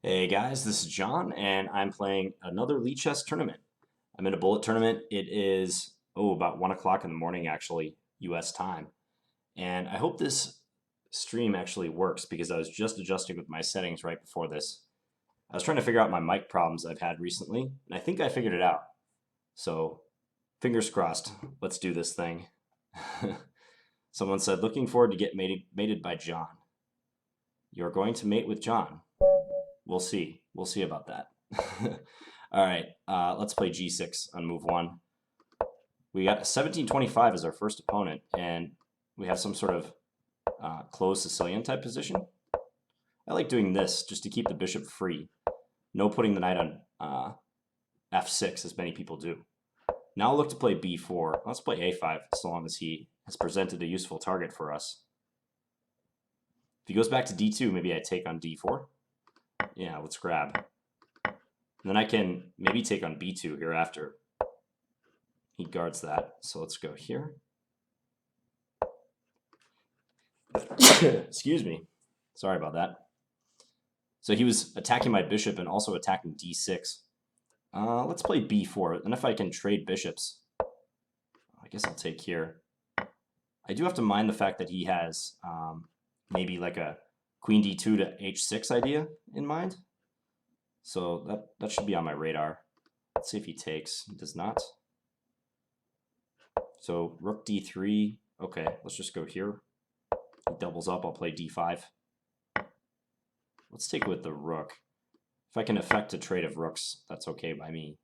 Hey guys, this is John, and I'm playing another lichess tournament. I'm in a bullet tournament. It is, about 1 o'clock in the morning, actually, US time. And I hope this stream actually works because I was just adjusting with my settings right before this. I was trying to figure out my mic problems I've had recently, and I think I figured it out. So, fingers crossed, let's do this thing. Someone said, looking forward to get mated by John. You're going to mate with John. We'll see. We'll see about that. All right, let's play g6 on move one. We got 1725 as our first opponent, and we have some sort of closed Sicilian type position. I like doing this just to keep the bishop free. No putting the knight on f6 as many people do. Now I'll look to play b4. Let's play a5 so long as he has presented a useful target for us. If he goes back to d2, maybe I take on d4. Yeah, let's grab. And then I can maybe take on b2 here after. He guards that, so let's go here. Excuse me. Sorry about that. So he was attacking my bishop and also attacking d6. Let's play b4, and if I can trade bishops, I guess I'll take here. I do have to mind the fact that he has maybe like a queen d2 to h6 idea in mind. So that should be on my radar. Let's see if he takes. He does not. So rook d3. Okay, let's just go here. He doubles up. I'll play d5. Let's take with the rook. If I can effect a trade of rooks, that's okay by me.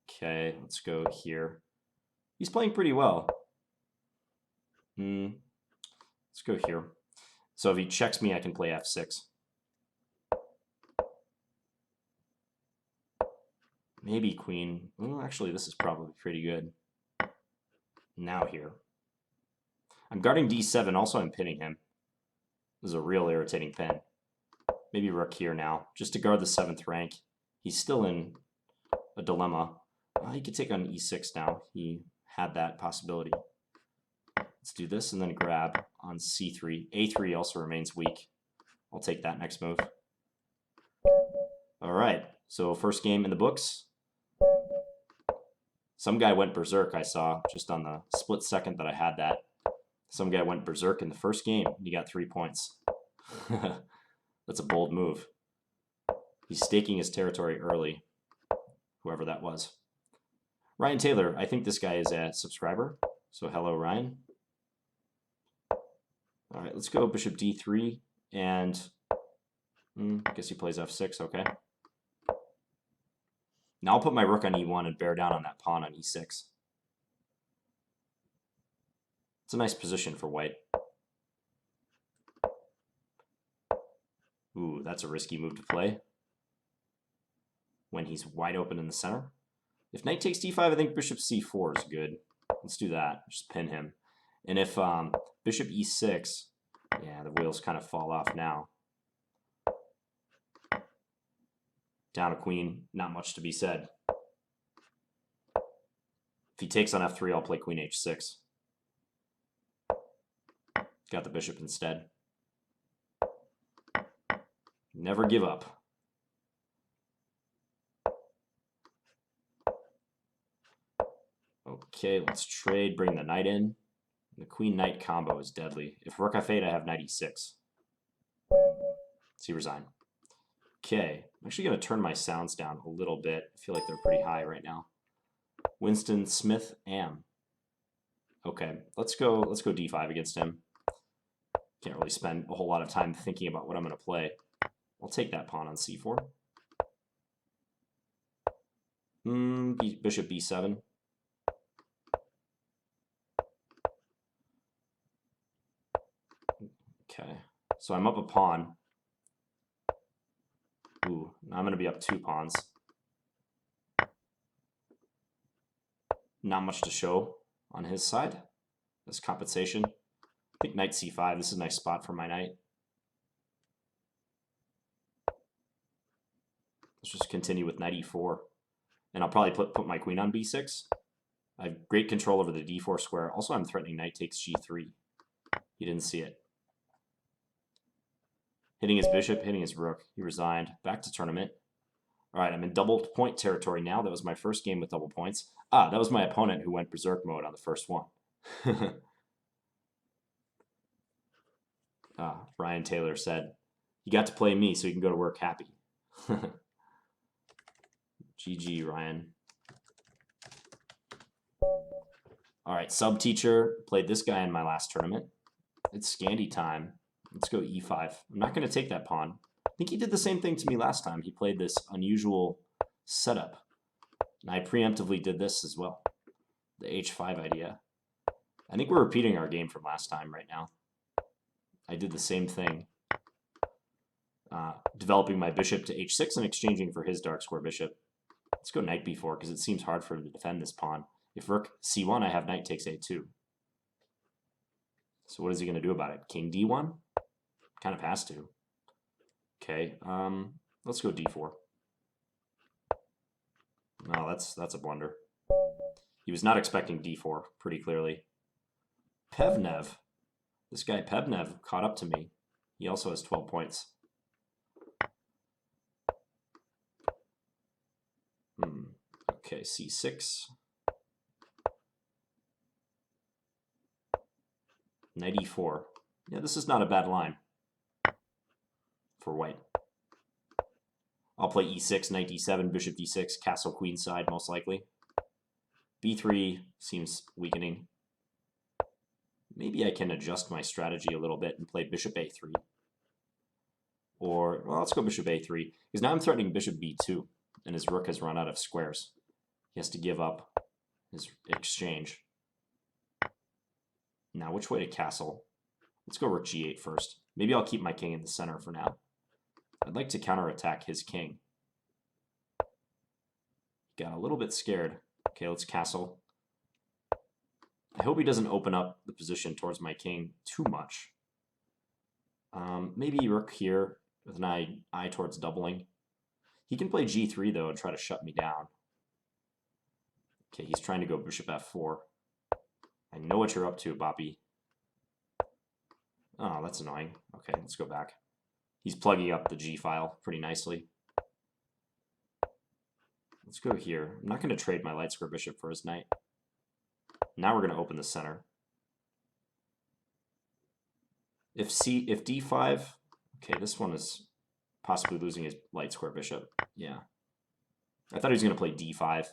Okay, let's go here. He's playing pretty well. Let's go here. So if he checks me, I can play f6. Maybe queen. Well, actually, this is probably pretty good. Now here. I'm guarding d7. Also, I'm pinning him. This is a real irritating pin. Maybe rook here now, just to guard the 7th rank. He's still in a dilemma. He could take on e6 now. He had that possibility. Let's do this and then grab on c3. a3 also remains weak. I'll take that next move. All right, so first game in the books. Some guy went berserk, I saw, just on the split second that I had that. Some guy went berserk in the first game, and he got 3 points. That's a bold move. He's staking his territory early, whoever that was. Ryan Taylor, I think this guy is a subscriber. So hello, Ryan. All right, let's go bishop d3, and I guess he plays f6, okay. Now I'll put my rook on e1 and bear down on that pawn on e6. It's a nice position for white. Ooh, that's a risky move to play when he's wide open in the center. If knight takes d5, I think bishop c4 is good. Let's do that. Just pin him. And if bishop e6, yeah, the wheels kind of fall off now. Down a queen, not much to be said. If he takes on f3, I'll play queen h6. Got the bishop instead. Never give up. Okay, let's trade, bring the knight in. The queen-knight combo is deadly. If rook f8, I have knight e6. Let's see, resign. Okay, I'm actually going to turn my sounds down a little bit. I feel like they're pretty high right now. Winston Smith Am. Okay, let's go d5 against him. Can't really spend a whole lot of time thinking about what I'm going to play. I'll take that pawn on c4. Bishop b7. Okay, so I'm up a pawn. Ooh, now I'm going to be up 2 pawns. Not much to show on his side. This compensation. I think knight c5. This is a nice spot for my knight. Let's just continue with knight e4. And I'll probably put my queen on b6. I have great control over the d4 square. Also, I'm threatening knight takes g3. He didn't see it. Hitting his bishop, hitting his rook. He resigned. Back to tournament. All right, I'm in double point territory now. That was my first game with double points. Ah, that was my opponent who went berserk mode on the first one. Ryan Taylor said, "You got to play me so you can go to work happy." GG, Ryan. All right, sub teacher played this guy in my last tournament. It's Scandi time. Let's go e5. I'm not going to take that pawn. I think he did the same thing to me last time. He played this unusual setup. And I preemptively did this as well. The h5 idea. I think we're repeating our game from last time right now. I did the same thing. Developing my bishop to h6 and exchanging for his dark square bishop. Let's go knight b4 because it seems hard for him to defend this pawn. If rook c1, I have knight takes a2. So what is he going to do about it? King d1? Kind of has to. Okay, let's go d4. No, that's a blunder. He was not expecting d4, pretty clearly. Pevnev. This guy Pevnev caught up to me. He also has 12 points. Okay, c6. Knight e4. Yeah, this is not a bad line for white. I'll play e6, knight d7, bishop d6, castle queenside most likely. b3 seems weakening. Maybe I can adjust my strategy a little bit and play bishop a3. Or, well, let's go bishop a3. Because now I'm threatening bishop b2, and his rook has run out of squares. He has to give up his exchange. Now, which way to castle? Let's go rook g8 first. Maybe I'll keep my king in the center for now. I'd like to counterattack his king. Got a little bit scared. Okay, let's castle. I hope he doesn't open up the position towards my king too much. Maybe rook here with an eye towards doubling. He can play g3, though, and try to shut me down. Okay, he's trying to go bishop f4. I know what you're up to, Boppy. Oh, that's annoying. Okay, let's go back. He's plugging up the G file pretty nicely. Let's go here. I'm not going to trade my light square bishop for his knight. Now we're going to open the center. If d5, okay, this one is possibly losing his light square bishop. Yeah. I thought he was going to play d5.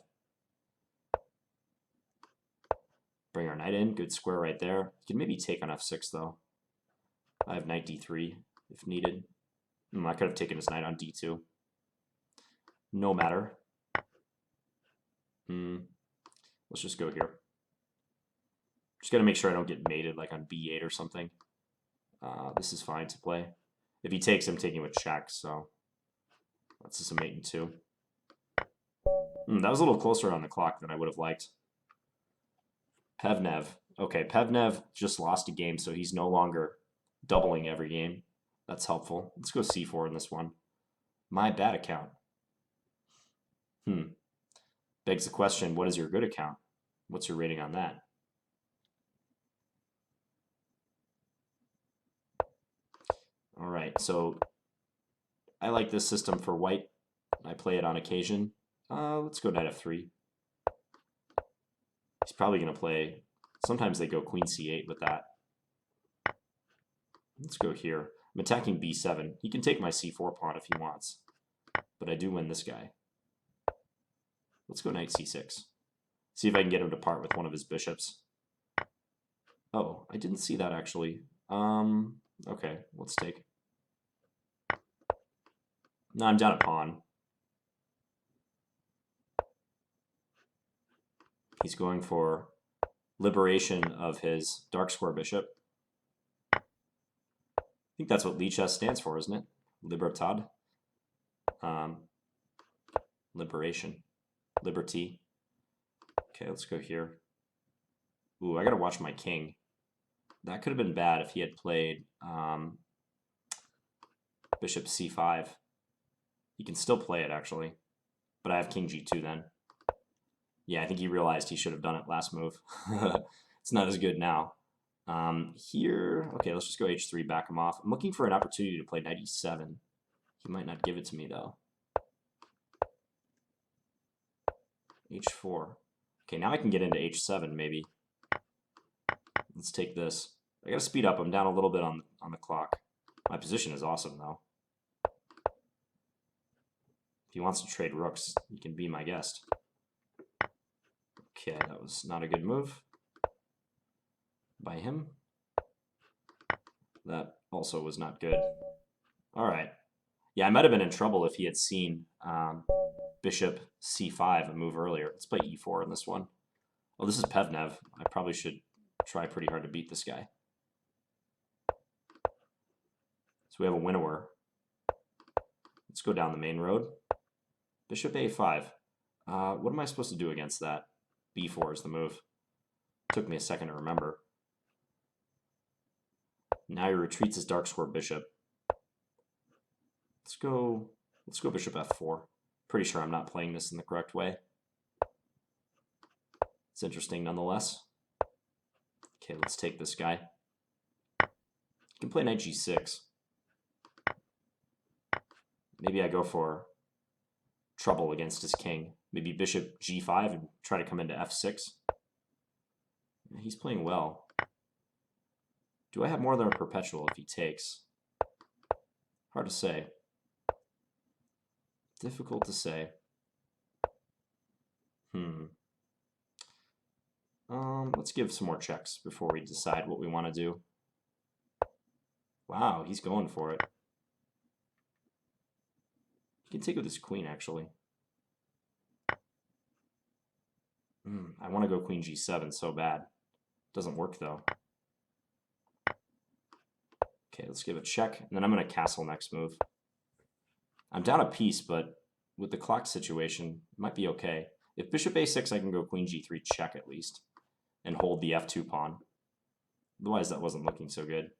Bring our knight in. Good square right there. He can maybe take on f6, though. I have knight d3 if needed. I could have taken his knight on d2. No matter. Let's just go here. Just got to make sure I don't get mated like on b8 or something. This is fine to play. If he takes, I'm taking with check, so that's just a mate in 2. That was a little closer on the clock than I would have liked. Pevnev. Okay, Pevnev just lost a game, so he's no longer doubling every game. That's helpful. Let's go c4 in this one. My bad account. Begs the question, what is your good account? What's your rating on that? All right, so I like this system for white. I play it on occasion. Let's go knight f3. He's probably going to play, sometimes they go queen c8 with that. Let's go here. I'm attacking b7. He can take my c4 pawn if he wants, but I do win this guy. Let's go knight c6. See if I can get him to part with one of his bishops. Oh, I didn't see that actually. Okay, let's take. No, I'm down a pawn. He's going for liberation of his dark square bishop. I think that's what lichess stands for, isn't it? Libertad. Liberation. Liberty. Okay, let's go here. Ooh, I gotta watch my king. That could have been bad if he had played bishop c5. He can still play it, actually. But I have king g2 then. Yeah, I think he realized he should have done it last move. It's not as good now. Here, okay, let's just go h3, back him off. I'm looking for an opportunity to play knight e7. He might not give it to me, though. h4. Okay, now I can get into h7, maybe. Let's take this. I gotta speed up. I'm down a little bit on the clock. My position is awesome, though. If he wants to trade rooks, he can be my guest. Okay, that was not a good move by him. That also was not good. All right. Yeah, I might have been in trouble if he had seen bishop c5 a move earlier. Let's play e4 in this one. Oh, this is Pevnev. I probably should try pretty hard to beat this guy. So we have a winnower. Let's go down the main road. Bishop a5. What am I supposed to do against that? b4 is the move. Took me a second to remember. Now he retreats his dark square bishop. Let's go bishop f4. Pretty sure I'm not playing this in the correct way. It's interesting nonetheless. Okay, let's take this guy. You can play knight g6. Maybe I go for trouble against his king. Maybe bishop g5 and try to come into f6. He's playing well. Do I have more than a perpetual if he takes? Hard to say. Difficult to say. Let's give some more checks before we decide what we want to do. Wow, he's going for it. He can take with his queen, actually. I want to go queen g7 so bad. Doesn't work, though. Okay, let's give a check, and then I'm going to castle next move. I'm down a piece, but with the clock situation, it might be okay. If bishop a6, I can go queen g3 check at least, and hold the f2 pawn. Otherwise, that wasn't looking so good.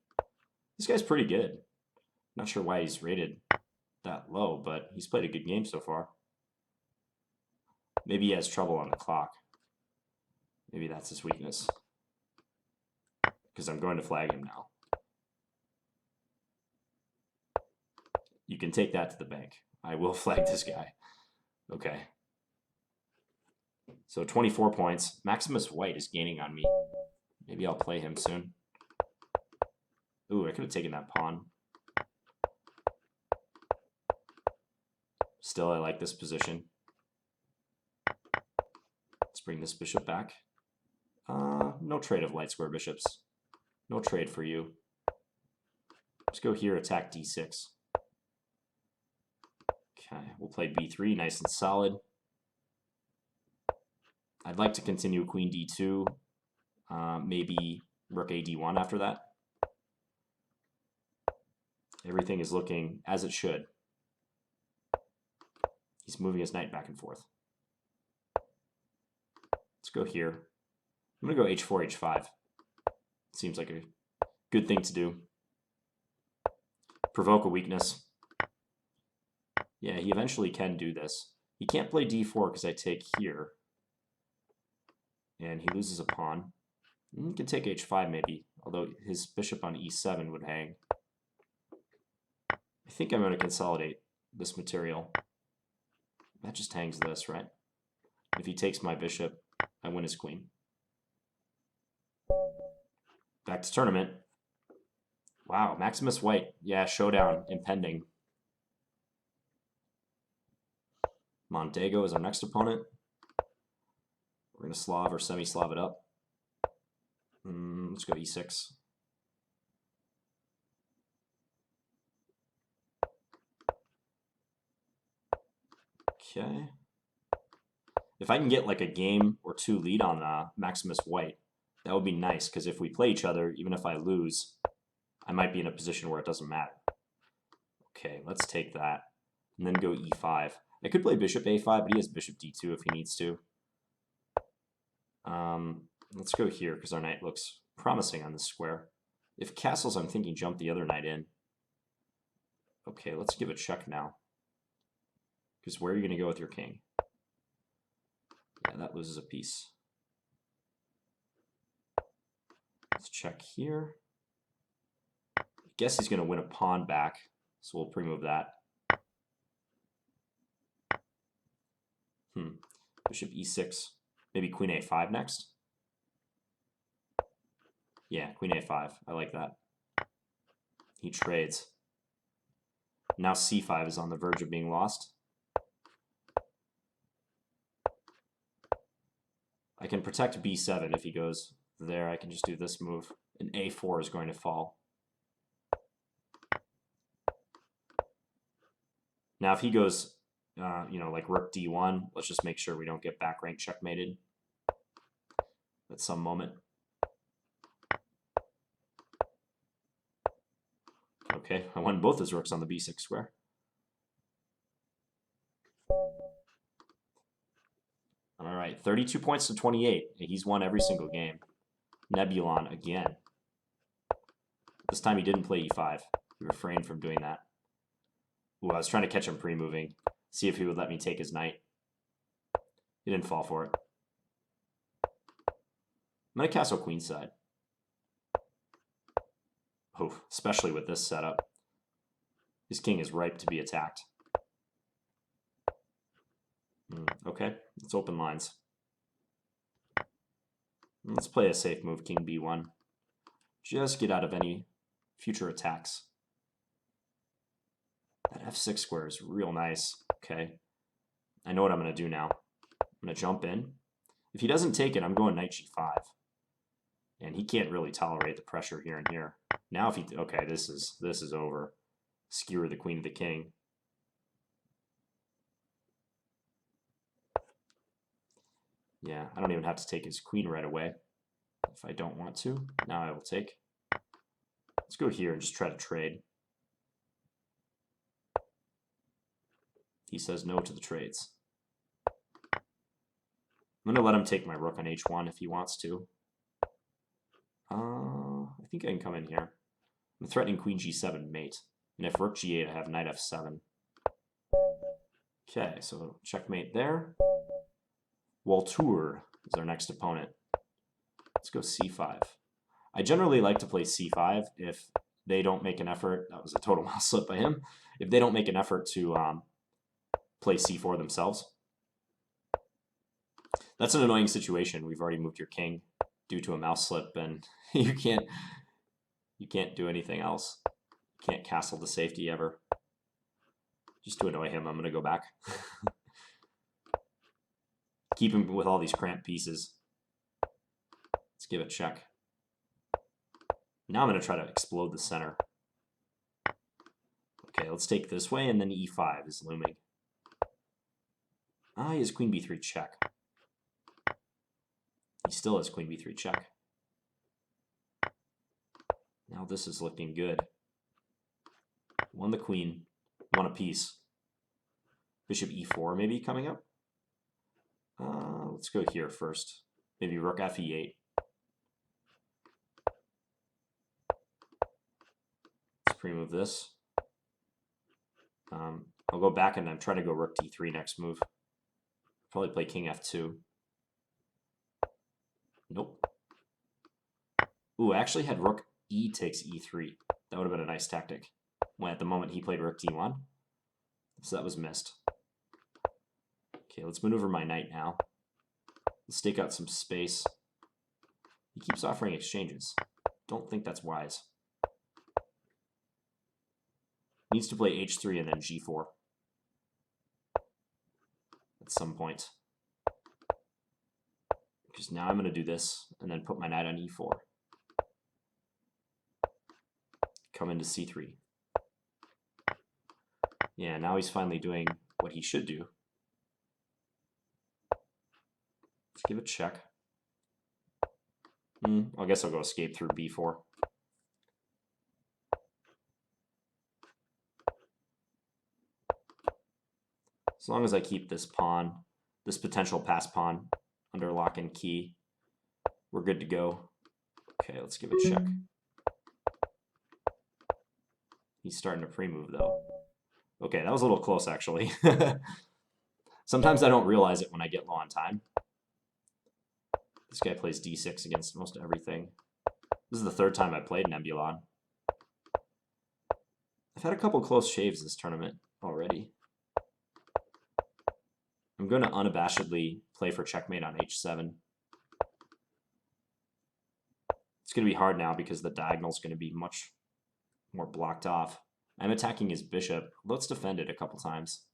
This guy's pretty good. Not sure why he's rated that low, but he's played a good game so far. Maybe he has trouble on the clock. Maybe that's his weakness. Because I'm going to flag him now. You can take that to the bank. I will flag this guy. Okay. So 24 points. Maximus White is gaining on me. Maybe I'll play him soon. Ooh, I could have taken that pawn. Still, I like this position. Let's bring this bishop back. No trade of light square bishops. No trade for you. Let's go here, attack d6. Okay, we'll play b3, nice and solid. I'd like to continue queen d2, maybe rook a d1 after that. Everything is looking as it should. He's moving his knight back and forth. Let's go here. I'm going to go h4, h5. Seems like a good thing to do. Provoke a weakness. Yeah, he eventually can do this. He can't play d4 because I take here. And he loses a pawn. He can take h5 maybe, although his bishop on e7 would hang. I think I'm going to consolidate this material. That just hangs this, right? If he takes my bishop, I win his queen. Back to tournament. Wow, Maximus White. Yeah, showdown impending. Montego is our next opponent. We're going to Slav or semi-Slav it up. Let's go e6. Okay. If I can get like a game or two lead on Maximus White, that would be nice, because if we play each other, even if I lose, I might be in a position where it doesn't matter. Okay, let's take that. And then go e5. I could play bishop a5, but he has bishop d2 if he needs to. Let's go here, because our knight looks promising on this square. If castles, I'm thinking jump the other knight in. Okay, let's give a check now. Because where are you going to go with your king? Yeah, that loses a piece. Let's check here. I guess he's going to win a pawn back, so we'll pre-move that. Bishop e6. Maybe queen a5 next? Yeah, queen a5. I like that. He trades. Now c5 is on the verge of being lost. I can protect b7 if he goes there. I can just do this move. And a4 is going to fall. Now if he goes, like rook d1, let's just make sure we don't get back rank checkmated at some moment. Okay, I won both his rooks on the b6 square. All right, 32 points to 28. He's won every single game. Nebulon again. This time he didn't play e5. He refrained from doing that. Ooh, I was trying to catch him pre-moving. See if he would let me take his knight. He didn't fall for it. I'm going to castle queenside. Oh, especially with this setup. His king is ripe to be attacked. Okay, let's open lines. Let's play a safe move, king b1. Just get out of any future attacks. That f6 square is real nice. Okay, I know what I'm going to do now. I'm going to jump in. If he doesn't take it, I'm going knight g5. And he can't really tolerate the pressure here and here. Now if he... Okay, this is over. Skewer the queen to the king. Yeah, I don't even have to take his queen right away if I don't want to. Now I will take. Let's go here and just try to trade. He says no to the trades. I'm going to let him take my rook on h1 if he wants to. I think I can come in here. I'm threatening queen g7 mate. And if rook g8, I have knight f7. Okay, so checkmate there. Waltour is our next opponent. Let's go c5. I generally like to play c5 if they don't make an effort. That was a total mouse slip by him. If they don't make an effort to play c4 themselves. That's an annoying situation. We've already moved your king due to a mouse slip, and you can't do anything else. You can't castle to safety ever. Just to annoy him, I'm going to go back. Keep him with all these cramped pieces. Let's give it a check. Now I'm going to try to explode the center. Okay, let's take this way, and then e5 is looming. He has queen b3 check. He still has queen b3 check. Now this is looking good. Won the queen, won a piece. Bishop e4 maybe coming up. Let's go here first. Maybe rook fe8. Let's pre-move this. I'll go back and I'm trying to go rook d3 next move. Probably play king f2. Nope. Ooh, I actually had rook e takes e3. That would have been a nice tactic. When at the moment he played rook d1. So that was missed. Okay, let's maneuver my knight now. Let's stake out some space. He keeps offering exchanges. Don't think that's wise. Needs to play h3 and then g4 at some point. Because now I'm going to do this and then put my knight on e4. Come into c3. Yeah, now he's finally doing what he should do. Let's give it a check. I guess I'll go escape through b4. As long as I keep this pawn, this potential pass pawn, under lock and key, we're good to go. Okay, let's give it a check. He's starting to pre-move though. Okay, that was a little close actually. Sometimes I don't realize it when I get low on time. This guy plays d6 against most everything. This is the third time I played Nebulon. I've had a couple close shaves this tournament already. I'm going to unabashedly play for checkmate on h7. It's going to be hard now because the diagonal's going to be much more blocked off. I'm attacking his bishop. Let's defend it a couple times.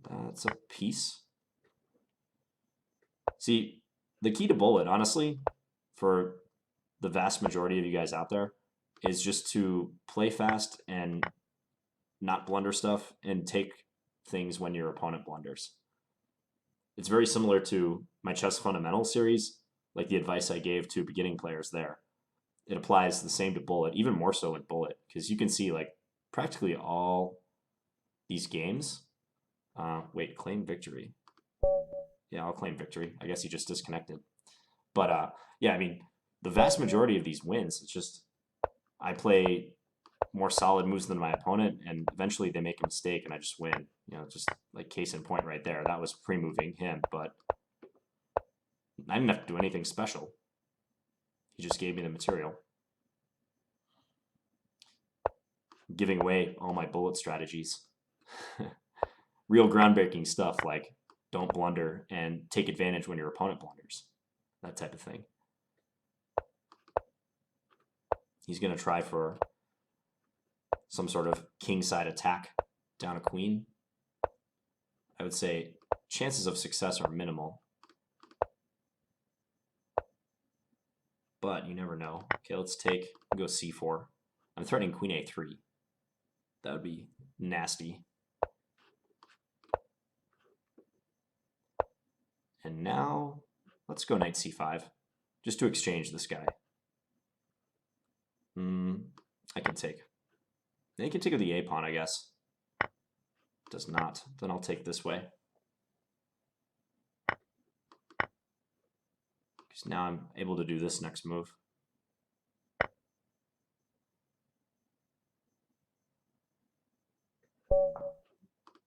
That's a piece. See, the key to bullet, honestly, for the vast majority of you guys out there, is just to play fast and not blunder stuff and take things when your opponent blunders. It's very similar to my chess fundamentals series, like the advice I gave to beginning players there. It applies the same to bullet, even more so in bullet, because you can see like practically all these games. Wait, claim victory. Yeah, I'll claim victory. I guess he just disconnected. But yeah, I mean, the vast majority of these wins, it's just I play more solid moves than my opponent, and eventually they make a mistake and I just win. You know, just like case in point right there. That was pre-moving him, but I didn't have to do anything special. He just gave me the material. I'm giving away all my bullet strategies. Real groundbreaking stuff like don't blunder and take advantage when your opponent blunders. That type of thing. He's going to try for some sort of kingside attack down a queen. I would say chances of success are minimal. But you never know. Okay, let's go c4. I'm threatening queen a3. That would be nasty. And now, let's go knight c5, just to exchange this guy. I can take. Then he can take with the a pawn, I guess. Does not. Then I'll take this way. Because now I'm able to do this next move.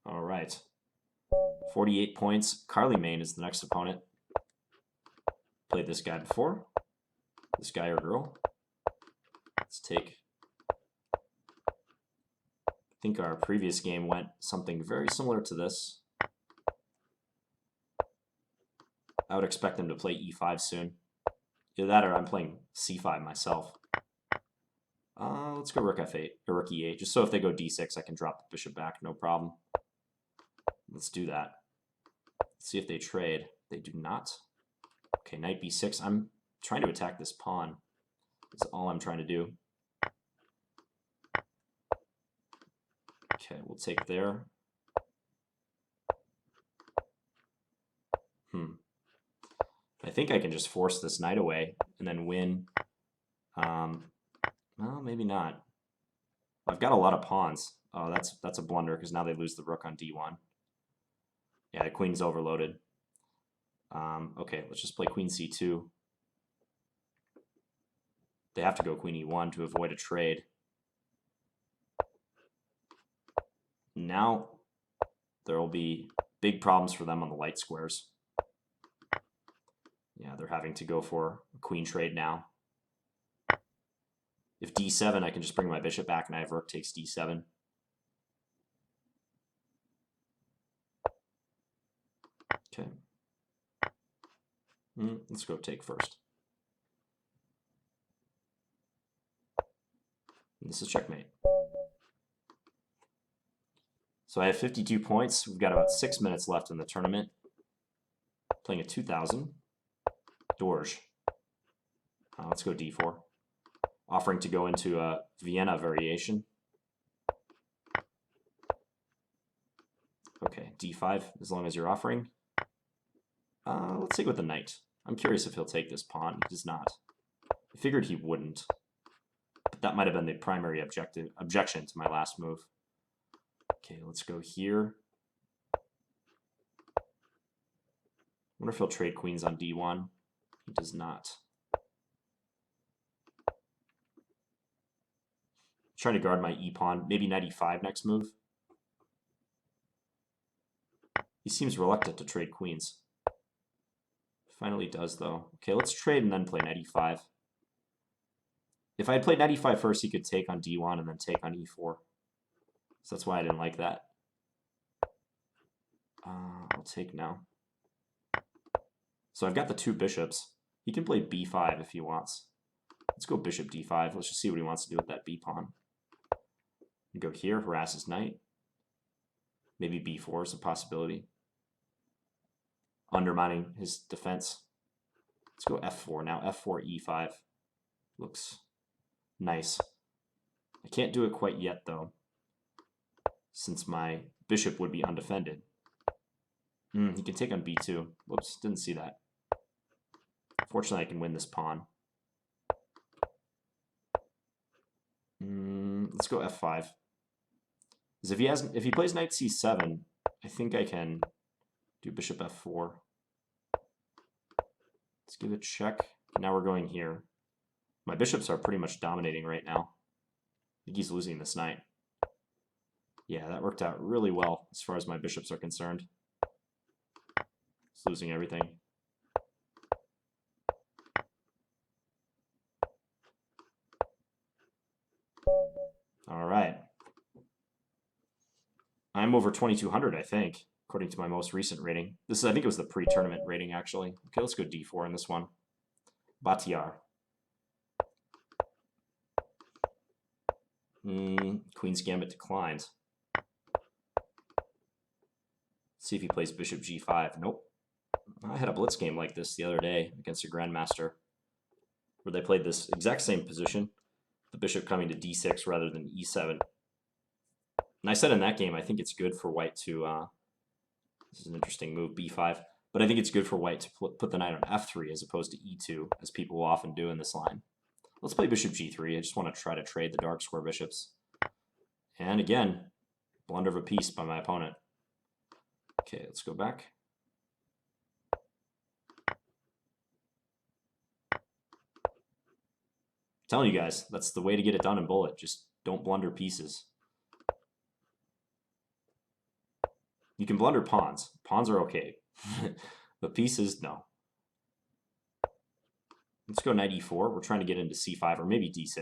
All right. 48 points. Carly Main is the next opponent. Played this guy before. This guy or girl. Let's take. I think our previous game went something very similar to this. I would expect them to play e5 soon. Either that or I'm playing c5 myself. Let's go rook f8 or rook e8, just so if they go d6, I can drop the bishop back, no problem. Let's do that. Let's see if they trade. They do not. Okay, knight b6. I'm trying to attack this pawn. That's all I'm trying to do. Okay, we'll take there. I think I can just force this knight away and then win. Well, maybe not. I've got a lot of pawns. Oh, that's a blunder because now they lose the rook on d1. Yeah, the queen's overloaded. Okay, let's just play queen c2. They have to go queen e1 to avoid a trade. Now there will be big problems for them on the light squares. Yeah, they're having to go for a queen trade now. If d7, I can just bring my bishop back and I have rook takes d7. Okay. Let's go take first. And this is checkmate. So I have 52 points. We've got about 6 minutes left in the tournament. Playing at 2,000. Dorje. Let's go d4. Offering to go into a Vienna variation. Okay, d5, as long as you're offering. Let's take with the knight. I'm curious if he'll take this pawn. He does not. I figured he wouldn't. But that might have been the primary objection to my last move. Okay, let's go here. I wonder if he'll trade queens on d1. He does not. Trying to guard my e-pawn. Maybe knight e5 next move. He seems reluctant to trade queens. Finally does, though. Okay, let's trade and then play knight e5. If I had played knight e5 first, he could take on d1 and then take on e4. So that's why I didn't like that. I'll take now. So I've got the two bishops. He can play b5 if he wants. Let's go bishop d5. Let's just see what he wants to do with that b pawn. Go here, harass his knight. Maybe b4 is a possibility. Undermining his defense. Let's go f4 now. f4, e5. Looks nice. I can't do it quite yet, though, since my bishop would be undefended. He can take on b2. Whoops, didn't see that. Fortunately, I can win this pawn. Let's go f5. Because if he plays knight c7, I think I can do bishop f4. Let's give it a check. Now we're going here. My bishops are pretty much dominating right now. I think he's losing this knight. Yeah, that worked out really well as far as my bishops are concerned. He's losing everything. All right. I'm over 2,200, I think, according to my most recent rating. This is, I think it was the pre-tournament rating, actually. Okay, let's go d4 in this one. Batiar. Queen's Gambit declines. Let's see if he plays bishop g5. Nope. I had a blitz game like this the other day against a grandmaster where they played this exact same position, the bishop coming to d6 rather than e7. And I said in that game, I think it's good for white to, this is an interesting move, b5, but I think it's good for white to put the knight on f3 as opposed to e2, as people will often do in this line. Let's play bishop g3. I just want to try to trade the dark square bishops. And again, blunder of a piece by my opponent. Okay, let's go back. I'm telling you guys, that's the way to get it done in Bullet. Just don't blunder pieces. You can blunder pawns. Pawns are okay. But pieces, no. Let's go knight e4. We're trying to get into c5 or maybe d6.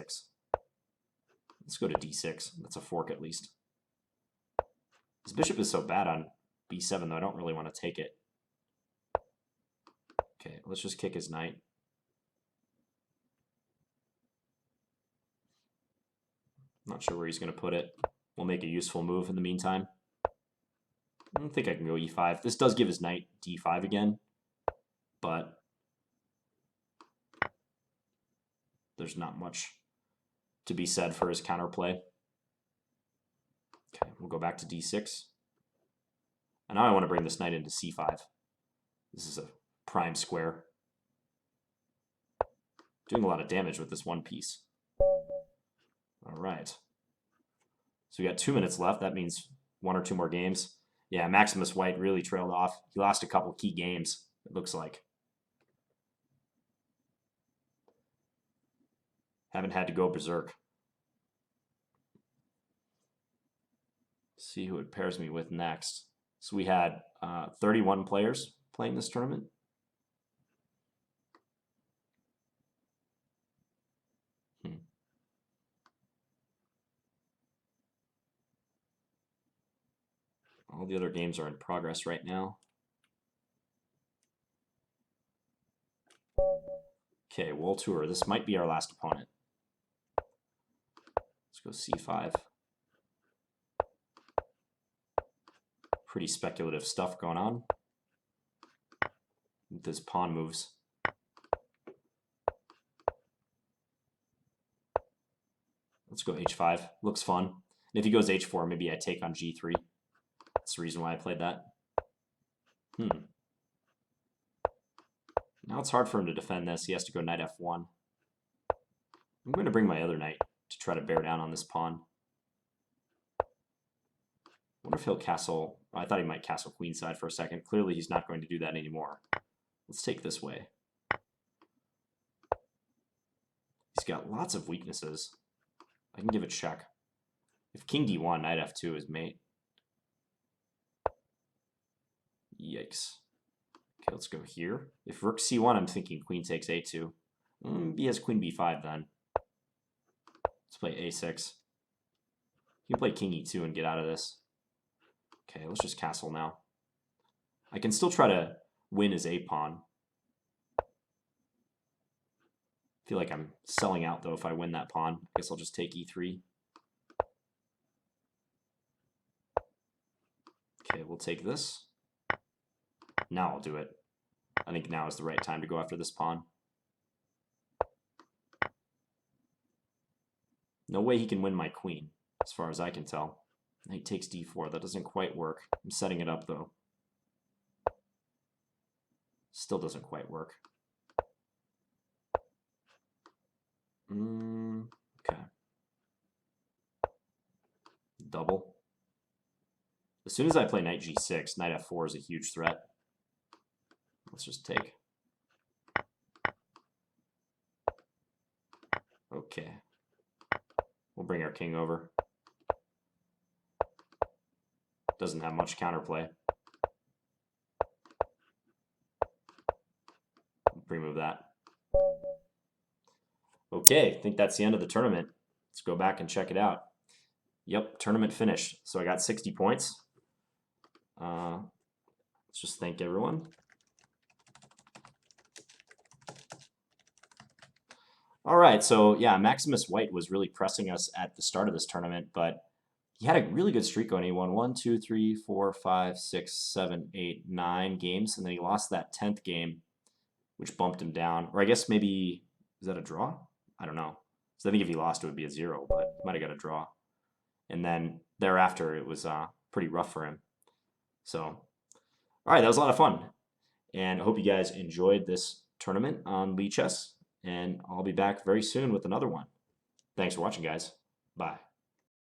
Let's go to d6. That's a fork at least. This bishop is so bad on b7, though I don't really want to take it. Okay, let's just kick his knight. Not sure where he's going to put it. We'll make a useful move in the meantime. I don't think I can go e5. This does give his knight d5 again, but there's not much to be said for his counterplay. Okay, we'll go back to d6. And now I want to bring this knight into c5. This is a prime square. Doing a lot of damage with this one piece. All right. So we got 2 minutes left. That means 1 or 2 more games. Yeah, Maximus White really trailed off. He lost a couple key games, it looks like. Haven't had to go berserk. See who it pairs me with next. So we had 31 players playing this tournament. All the other games are in progress right now. Okay, World Tour. This might be our last opponent. Let's go c5. Pretty speculative stuff going on with his pawn moves. Let's go h5. Looks fun. And if he goes h4, maybe I take on g3. That's the reason why I played that. Now it's hard for him to defend this. He has to go knight f1. I'm going to bring my other knight to try to bear down on this pawn. I wonder if he'll castle. I thought he might castle queenside for a second. Clearly he's not going to do that anymore. Let's take this way. He's got lots of weaknesses. I can give it a check. If king d1, knight f2 is mate. Yikes. Okay, let's go here. If rook c1, I'm thinking queen takes a2. He has queen b5 then. Let's play a6. You can play king e2 and get out of this. Okay, let's just castle now. I can still try to win his a-pawn. I feel like I'm selling out, though, if I win that pawn. I guess I'll just take e3. Okay, we'll take this. Now I'll do it. I think now is the right time to go after this pawn. No way he can win my queen, as far as I can tell. He takes d4. That doesn't quite work. I'm setting it up, though. Still doesn't quite work. Okay. Double. As soon as I play knight g6, knight f4 is a huge threat. Let's just take. Okay. We'll bring our king over. Doesn't have much counterplay. Remove that. Okay, I think that's the end of the tournament. Let's go back and check it out. Yep, tournament finished. So I got 60 points. Let's just thank everyone. All right, so yeah, Maximus White was really pressing us at the start of this tournament, but he had a really good streak going. He won 1, 2, 3, 4, 5, 6, 7, 8, 9 games, and then he lost that 10th game, which bumped him down. Or I guess maybe, is that a draw? I don't know. So I think if he lost, it would be a 0, but he might have got a draw. And then thereafter, it was pretty rough for him. So, all right, that was a lot of fun. And I hope you guys enjoyed this tournament on lichess. And I'll be back very soon with another one. Thanks for watching, guys. Bye.